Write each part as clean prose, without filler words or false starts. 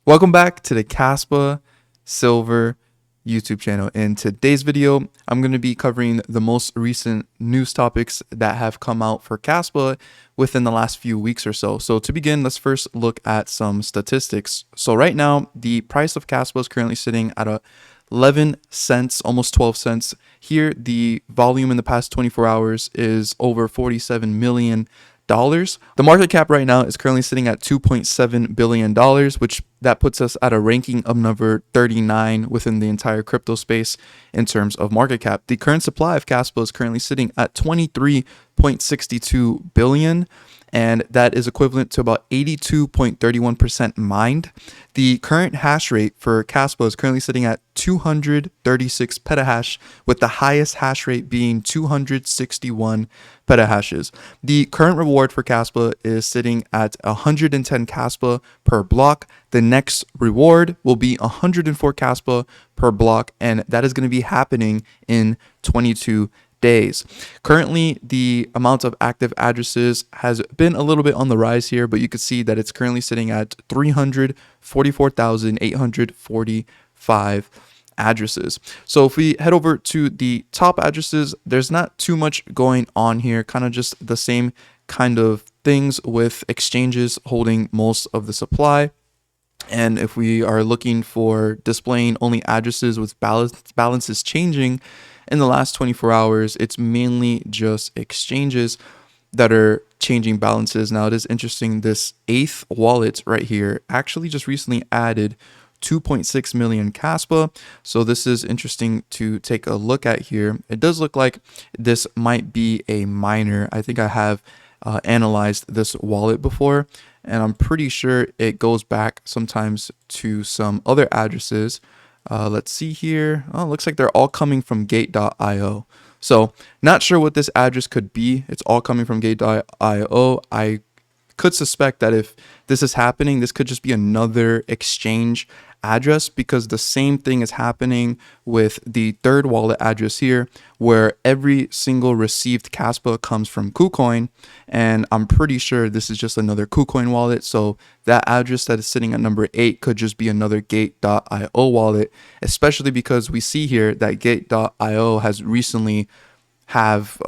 Welcome back to the Kaspa Silver YouTube channel. In today's video, I'm going to be covering the most recent news topics that have come out for Kaspa within the last few weeks or so. So to begin, let's first look at some statistics. So right now, the price of Kaspa is currently sitting at 11 cents, almost 12 cents. Here, the volume in the past 24 hours is over $47 million. The market cap right now is currently sitting at $2.7 billion, which that puts us at a ranking of number 39 within the entire crypto space in terms of market cap. The current supply of Kaspa is currently sitting at 23.62 billion, and that is equivalent to about 82.31% mined. The current hash rate for Kaspa is currently sitting at 236 petahash, with the highest hash rate being 261 petahashes. The current reward for Kaspa is sitting at 110 Kaspa per block. The next reward will be 104 Kaspa per block, and that is going to be happening in 22 days. Currently, the amount of active addresses has been a little bit on the rise here, but you can see that it's currently sitting at 344,845 addresses. So if we head over to the top addresses, there's not too much going on here, kind of just the same kind of things with exchanges holding most of the supply. And if we are looking for displaying only addresses with balances changing in the last 24 hours, it's mainly just exchanges that are changing balances. Now, it is interesting, this 8th wallet right here actually just recently added 2.6 million Kaspa. So this is interesting to take a look at here. It does look like this might be a miner. I think I have analyzed this wallet before, and I'm pretty sure it goes back sometimes to some other addresses. Let's see here. Oh, it looks like they're all coming from gate.io. So not sure what this address could be. It's all coming from gate.io. I could suspect that if this is happening, this could just be another exchange address, because the same thing is happening with the third wallet address here, where every single received Kaspa comes from KuCoin, and I'm pretty sure this is just another KuCoin wallet. So that address that is sitting at number 8 could just be another gate.io wallet, especially because we see here that gate.io has recently have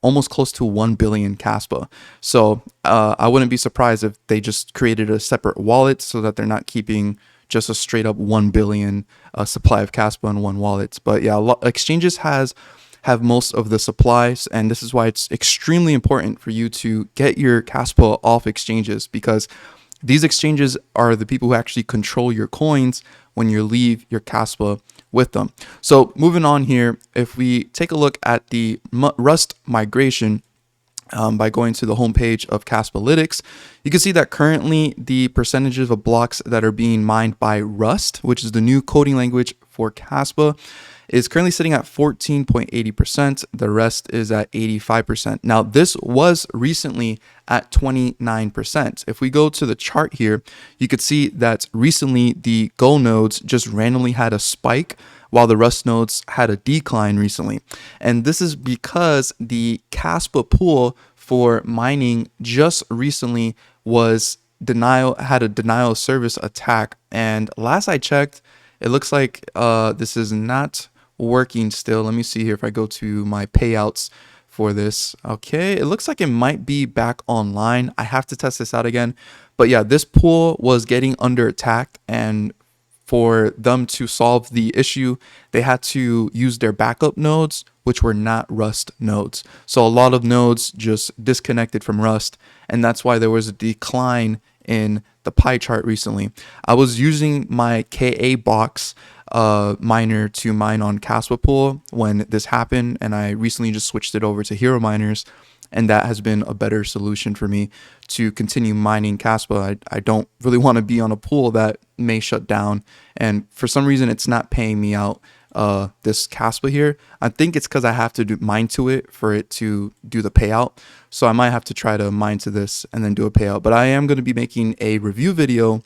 almost close to 1 billion Kaspa. So I wouldn't be surprised if they just created a separate wallet so that they're not keeping just a straight up 1 billion supply of Kaspa in one wallet. But yeah, exchanges have most of the supplies, and this is why it's extremely important for you to get your Kaspa off exchanges, because these exchanges are the people who actually control your coins when you leave your Kaspa with them. So moving on here, if we take a look at the Rust migration, by going to the homepage of Kasplex, you can see that currently the percentages of blocks that are being mined by Rust, which is the new coding language for Kaspa, is currently sitting at 14.80%. The rest is at 85%. Now, this was recently at 29%. If we go to the chart here, you could see that recently the Go nodes just randomly had a spike, while the Rust nodes had a decline recently. And this is because the Kaspa pool for mining just recently had a denial of service attack. And last I checked, it looks like this is not working still. Let me see here if I go to my payouts for this. Okay, it looks like it might be back online. I have to test this out again. But yeah, this pool was getting under attack, and for them to solve the issue, they had to use their backup nodes, which were not Rust nodes. So a lot of nodes just disconnected from Rust, and that's why there was a decline in the pie chart recently. I was using my KA box miner to mine on Kaspa pool when this happened, and I recently just switched it over to Hero miners, and that has been a better solution for me to continue mining Kaspa. I don't really want to be on a pool that may shut down, and for some reason it's not paying me out this Kaspa here. I think it's because I have to mine to it for it to do the payout. So I might have to try to mine to this and then do a payout. But I am going to be making a review video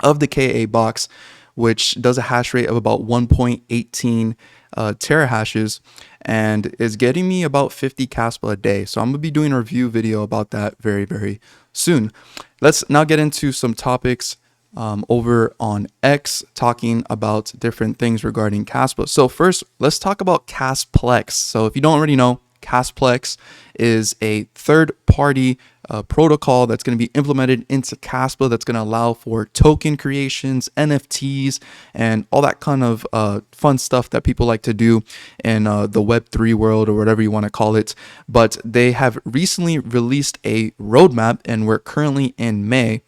of the KA box, which does a hash rate of about 1.18 terahashes and is getting me about 50 Kaspa a day. So I'm going to be doing a review video about that very, very soon. Let's now get into some topics over on X talking about different things regarding Caspa. So first, let's talk about Casplex. So if you don't already know, Casplex is a third-party protocol that's going to be implemented into Caspa that's going to allow for token creations, NFTs, and all that kind of fun stuff that people like to do in the Web3 world or whatever you want to call it. But they have recently released a roadmap, and we're currently in May.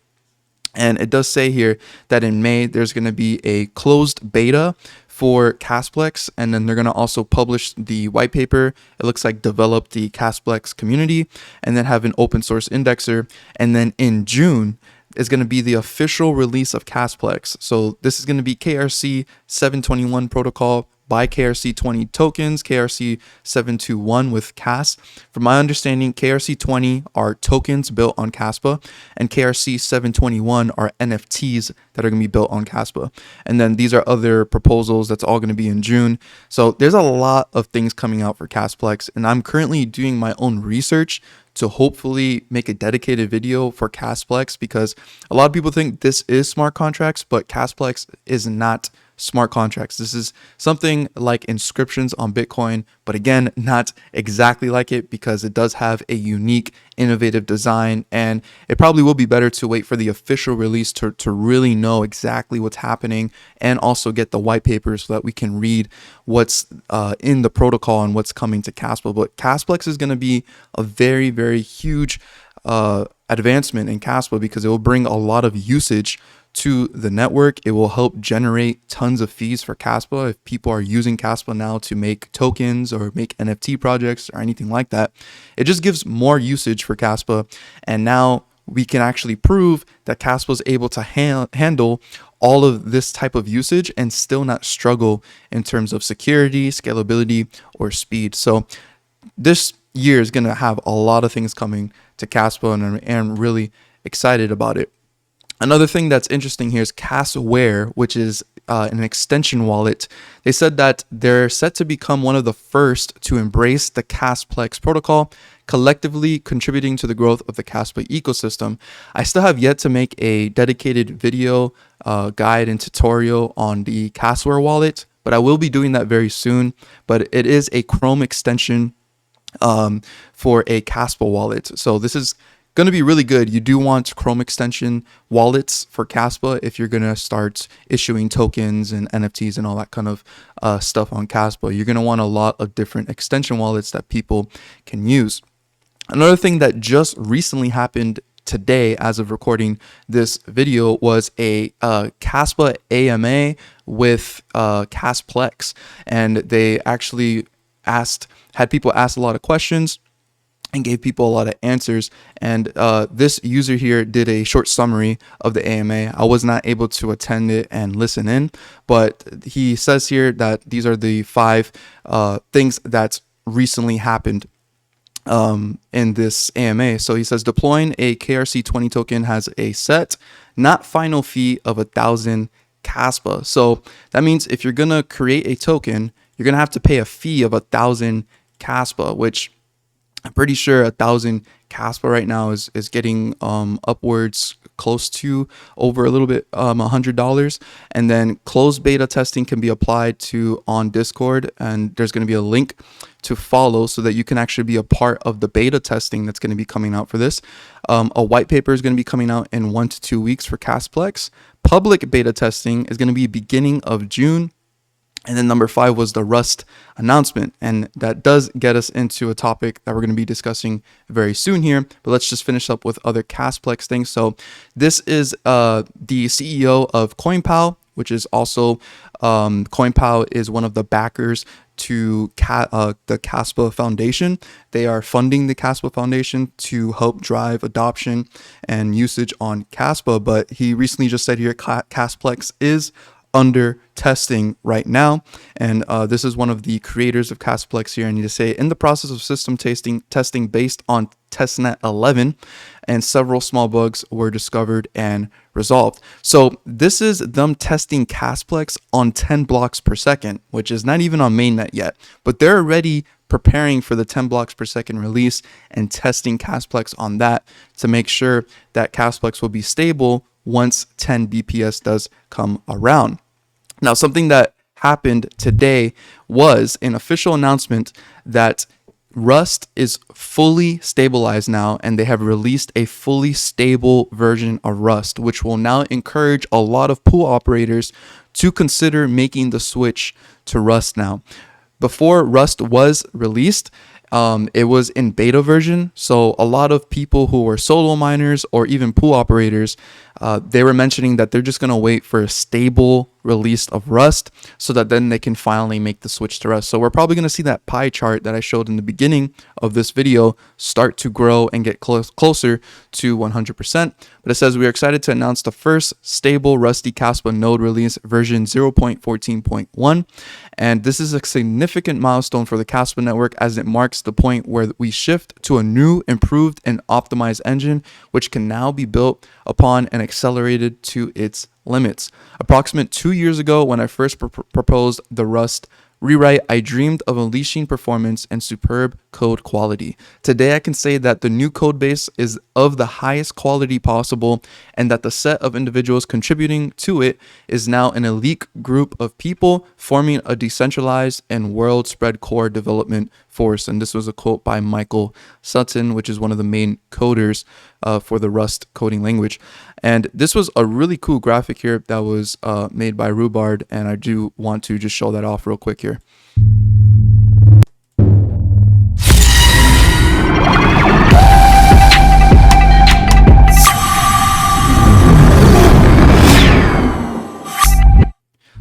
And it does say here that in May, there's going to be a closed beta for Casplex, and then they're going to also publish the white paper. It looks like develop the Casplex community, and then have an open source indexer. And then in June is going to be the official release of Casplex. So this is going to be KRC 721 protocol by KRC20 tokens, KRC 721 with Cas. From my understanding, KRC 20 are tokens built on Caspa, and KRC 721 are NFTs that are going to be built on Caspa. And then these are other proposals that's all going to be in June. So there's a lot of things coming out for Casplex, and I'm currently doing my own research to hopefully make a dedicated video for Casplex, because a lot of people think this is smart contracts, but Casplex is not smart contracts. This is something like inscriptions on Bitcoin, but again, not exactly like it, because it does have a unique, innovative design, and it probably will be better to wait for the official release to really know exactly what's happening, and also get the white paper so that we can read what's in the protocol and what's coming to Caspa. But Casplex is going to be a very, very huge advancement in Caspa, because it will bring a lot of usage to the network. It will help generate tons of fees for Caspa. If people are using Caspa now to make tokens or make NFT projects or anything like that, it just gives more usage for Caspa. And now we can actually prove that Caspa is able to handle all of this type of usage and still not struggle in terms of security, scalability, or speed. So this year is going to have a lot of things coming to Caspa, and I'm really excited about it. Another thing that's interesting here is Casware, which is an extension wallet. They said that they're set to become one of the first to embrace the Cplex protocol, collectively contributing to the growth of the Caspa ecosystem. I still have yet to make a dedicated video guide and tutorial on the Casware wallet, but I will be doing that very soon. But it is a Chrome extension for a Caspa wallet. So this is going to be really good. You do want Chrome extension wallets for Caspa if you're going to start issuing tokens and NFTs and all that kind of stuff on Caspa. You're going to want a lot of different extension wallets that people can use. Another thing that just recently happened today, as of recording this video, was a Caspa AMA with Csplex, and they actually had people ask a lot of questions and gave people a lot of answers. And this user here did a short summary of the AMA. I was not able to attend it and listen in, but he says here that these are the 5 things that recently happened in this AMA. So he says deploying a KRC20 token has a set, not final fee of 1,000 Caspa. So that means if you're gonna create a token, you're gonna have to pay a fee of 1,000 Caspa, which I'm pretty sure 1,000 Caspa right now is getting upwards close to over a little bit $100. And then closed beta testing can be applied to on Discord, and there's going to be a link to follow so that you can actually be a part of the beta testing that's going to be coming out for this. A white paper is going to be coming out in 1 to 2 weeks for Casplex. Public beta testing is going to be beginning of June. And then number 5 was the Rust announcement. And that does get us into a topic that we're going to be discussing very soon here. But let's just finish up with other Casplex things. So this is the CEO of CoinPal, which is also CoinPal is one of the backers to the Caspa Foundation. They are funding the Caspa Foundation to help drive adoption and usage on Caspa. But he recently just said here, Casplex is under testing right now, and this is one of the creators of Csplex here. I need to say, in the process of system testing based on testnet 11, and several small bugs were discovered and resolved. So this is them testing Casplex on 10 blocks per second, which is not even on mainnet yet, but they're already preparing for the 10 blocks per second release and testing Casplex on that to make sure that Casplex will be stable once 10 BPS does come around. Now, something that happened today was an official announcement that Rust is fully stabilized now, and they have released a fully stable version of Rust, which will now encourage a lot of pool operators to consider making the switch to Rust now. Before Rust was released, it was in beta version. So a lot of people who were solo miners or even pool operators, they were mentioning that they're just going to wait for a stable release of Rust so that then they can finally make the switch to Rust. So we're probably going to see that pie chart that I showed in the beginning of this video start to grow and get closer to 100%. But it says we are excited to announce the first stable Rusty Kaspa node release, version 0.14.1. And this is a significant milestone for the Kaspa network, as it marks the point where we shift to a new, improved, and optimized engine, which can now be built upon and accelerated to its limits. Approximate 2 years ago, when I first proposed the Rust rewrite, I dreamed of unleashing performance and superb code quality. Today, I can say that the new code base is of the highest quality possible, and that the set of individuals contributing to it is now an elite group of people forming a decentralized and world spread core development force. And this was a quote by Michael Sutton, which is one of the main coders for the Rust coding language. And this was a really cool graphic here that was made by Rubard, and I do want to just show that off real quick here.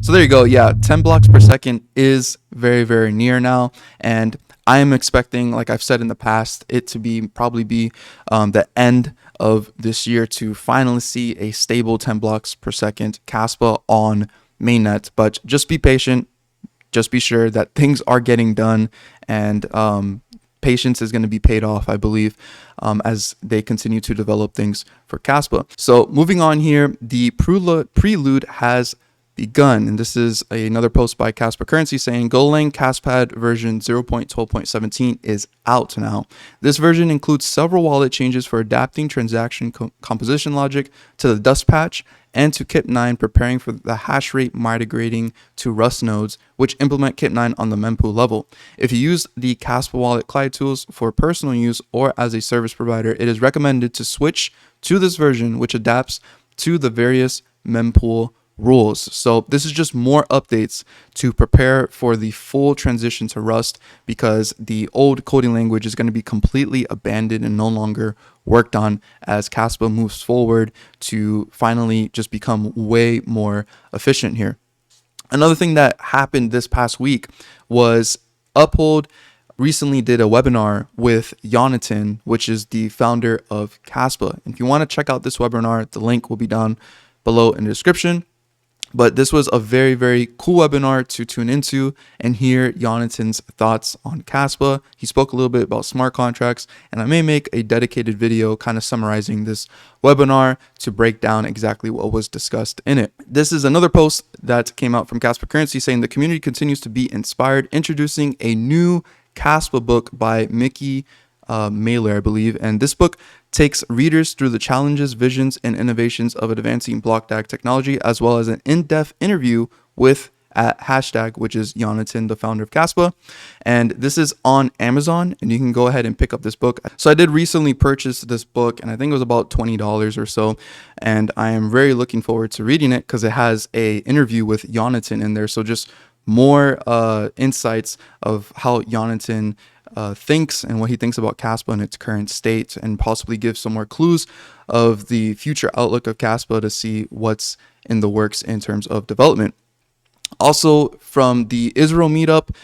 So there you go. Yeah, 10 blocks per second is very, very near now. And I am expecting, like I've said in the past, it to probably be the end of this year to finally see a stable 10 blocks per second Kaspa on mainnet. But just be patient. Just be sure that things are getting done, and patience is going to be paid off, I believe, as they continue to develop things for Kaspa. So moving on here, the prelude has begun, and this is another post by Kaspa Currency saying Golang Kaspad version 0.12.17 is out now. This version includes several wallet changes for adapting transaction composition logic to the dust patch and to Kip9, preparing for the hash rate migrating to Rust nodes, which implement Kip9 on the mempool level. If you use the Kaspa wallet client tools for personal use or as a service provider, it is recommended to switch to this version, which adapts to the various mempool rules. So this is just more updates to prepare for the full transition to Rust, because the old coding language is going to be completely abandoned and no longer worked on as Kaspa moves forward to finally just become way more efficient here. Another thing that happened this past week was Uphold recently did a webinar with Jonathan, which is the founder of Kaspa. If you want to check out this webinar, the link will be down below in the description. But this was a very, very cool webinar to tune into and hear Jonathan's thoughts on Kaspa. He spoke a little bit about smart contracts, and I may make a dedicated video kind of summarizing this webinar to break down exactly what was discussed in it. This is another post that came out from Kaspa Currency saying the community continues to be inspired, introducing a new Kaspa book by Mickey Mailer, I believe, and this book takes readers through the challenges, visions, and innovations of advancing block DAG technology, as well as an in-depth interview with #, which is Jonathan, the founder of Kaspa. And this is on Amazon, and you can go ahead and pick up this book. So I did recently purchase this book, and I think it was about $20 or so, and I am very looking forward to reading it because it has a interview with Jonathan in there. So just more insights of how Jonathan thinks and what he thinks about Kaspa in its current state, and possibly give some more clues of the future outlook of Kaspa to see what's in the works in terms of development. Also, from the Israel meetup,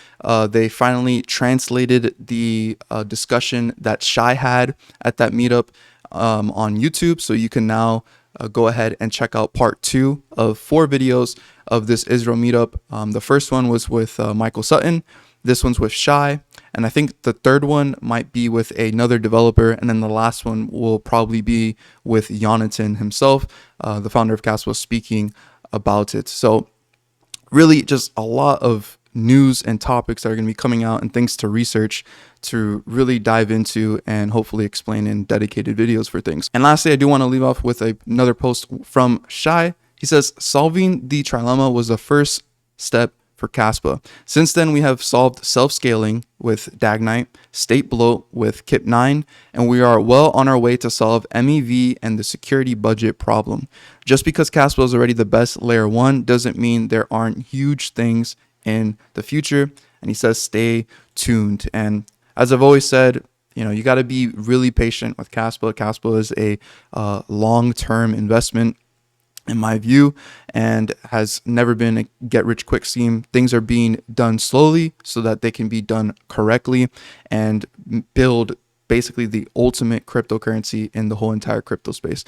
they finally translated the discussion that Shai had at that meetup on YouTube, so you can now go ahead and check out part 2 of 4 videos of this Israel meetup. The first one was with Michael Sutton. This one's with Shai, and I think the third one might be with another developer, and then the last one will probably be with Jonathan himself, the founder of Kaspa, speaking about it. So really just a lot of news and topics that are going to be coming out and things to research to really dive into and hopefully explain in dedicated videos for things. And lastly, I do want to leave off with another post from Shai. He says, solving the trilemma was the first step for Kaspa. Since then, we have solved self-scaling with Dagnite, state bloat with Kip9, and we are well on our way to solve MEV and the security budget problem. Just because Kaspa is already the best layer 1 doesn't mean there aren't huge things in the future. And he says, stay tuned. And as I've always said, you got to be really patient with Kaspa. Kaspa is a long-term investment, in my view, and has never been a get-rich-quick scheme. Things are being done slowly so that they can be done correctly and build basically the ultimate cryptocurrency in the whole entire crypto space.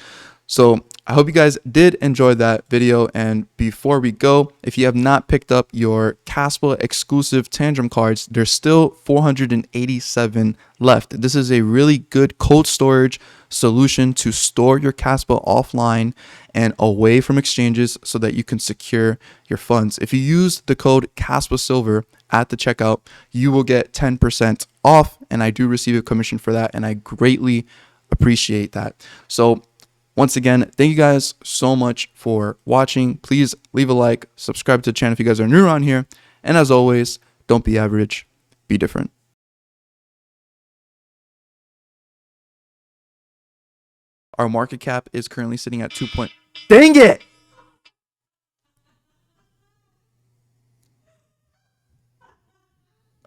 So I hope you guys did enjoy that video. And before we go, if you have not picked up your Kaspa exclusive Tantrum cards, there's still 487 left. This is a really good cold storage solution to store your Kaspa offline and away from exchanges so that you can secure your funds. If you use the code Kaspa Silver at the checkout, you will get 10% off, and I do receive a commission for that, and I greatly appreciate that. So once again, thank you guys so much for watching. Please leave a like, subscribe to the channel if you guys are new around here, and as always, don't be average, be different. Our market cap is currently sitting at 2 point. Dang it!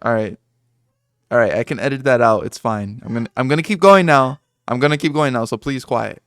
All right. All right, I can edit that out. It's fine. I'm gonna keep going now. I'm gonna keep going now, so please quiet.